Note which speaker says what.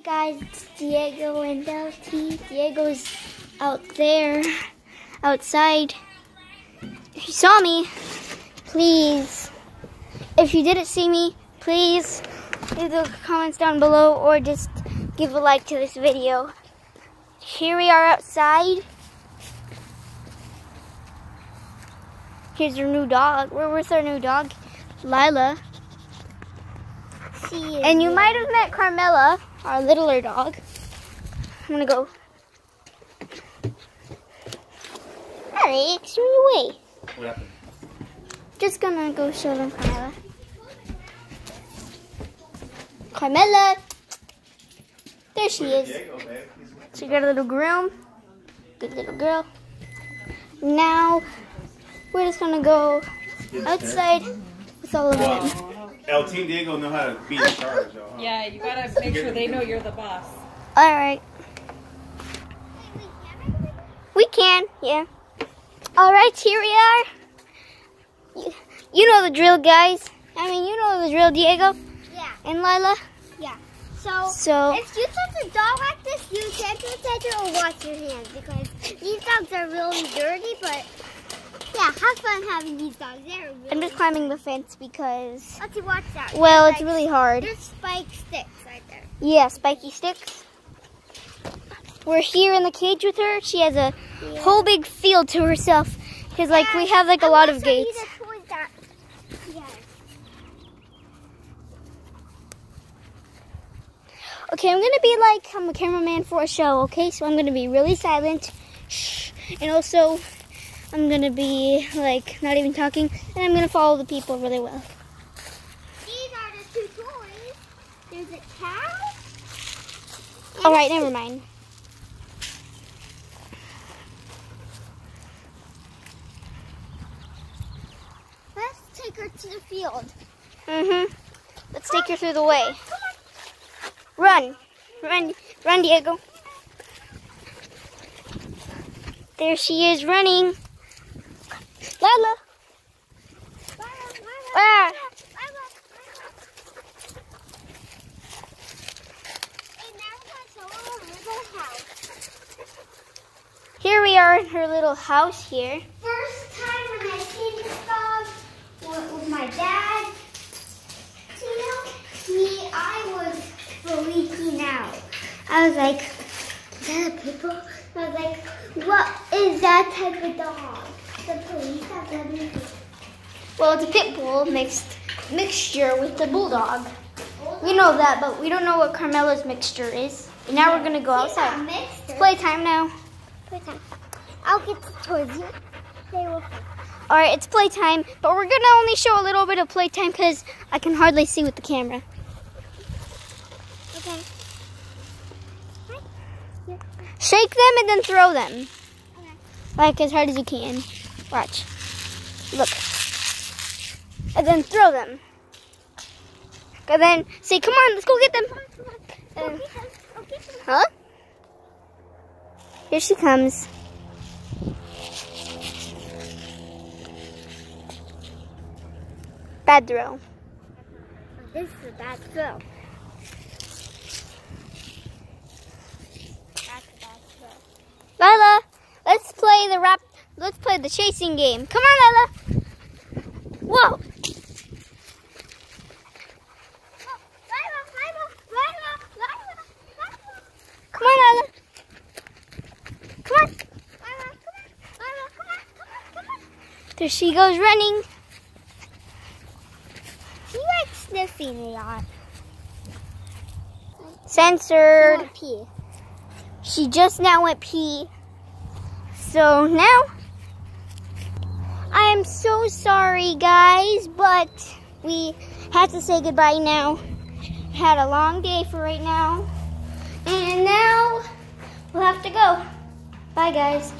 Speaker 1: Guys, it's Diego and LT. Diego's out there, outside. If you saw me, please, if you didn't see me, please leave the comments down below or just give a like to this video. Here we are outside. Here's our new dog. We're with our new dog, Lila. And you might have met Carmela, our littler dog. I'm gonna go. Alex, run away.
Speaker 2: What happened?
Speaker 1: Just gonna go show them Carmela. Carmela! There she is. She got a little groom. Good little girl. Now, we're just gonna go outside with all of them.
Speaker 2: LT and Diego know how to be in charge, though. Huh?
Speaker 3: Yeah, you gotta make sure they know you're the boss.
Speaker 1: Alright. We can, yeah. Alright, here we are. You know the drill, guys. I mean, you know the drill, Diego.
Speaker 4: Yeah.
Speaker 1: And Lila.
Speaker 4: Yeah.
Speaker 1: So
Speaker 4: if you touch a dog like this, you can't protect it or wash your hands because these dogs are really dirty, but yeah, have fun having these dogs. They're really
Speaker 1: I'm just climbing the fence because,
Speaker 4: let's watch that.
Speaker 1: well, it's really hard.
Speaker 4: There's spike sticks right there.
Speaker 1: Yeah, spiky sticks. We're here in the cage with her. She has a whole big field to herself because, like, we have like a lot of gates. Okay, I'm gonna be like, I'm a cameraman for a show, okay? So I'm gonna be really silent. Shh. And also, I'm gonna be like, not even talking. And I'm gonna follow the people really well.
Speaker 4: These are the two toys. There's a cow.
Speaker 1: Alright, never mind.
Speaker 4: Let's take her to the field.
Speaker 1: Let's take her through the way. Run. Run, run, Diego. There she is running. Lila. Ah. Here we are in her little house here.
Speaker 4: First time when I seen this dog with my dad, I was freaking out. I was like, is that a pit bull? I was like, what is that type of dog? The police have let me.
Speaker 1: Well, it's a pit bull mixture with the bulldog. We know that, but we don't know what Carmela's mixture is. And now we're gonna go outside. It's playtime now.
Speaker 4: Playtime. I'll get towards you. They will.
Speaker 1: All right, it's playtime, but we're gonna only show a little bit of playtime because I can hardly see with the camera.
Speaker 4: Okay.
Speaker 1: Shake them and then throw them.
Speaker 4: Okay.
Speaker 1: Like as hard as you can. Watch. Look. And then throw them. And then say, come on, let's go get them. Huh? Here she comes. Bad throw.
Speaker 4: This is a bad throw.
Speaker 1: Lila, let's play the chasing game. Come on, Lila. Whoa. Come on, Lila. Come on. There she goes running.
Speaker 4: She likes sniffing a lot.
Speaker 1: Censored.
Speaker 4: Pee.
Speaker 1: She just now went pee. So now, I am so sorry, guys, but we have to say goodbye now. Had a long day for right now. And now, we'll have to go. Bye, guys.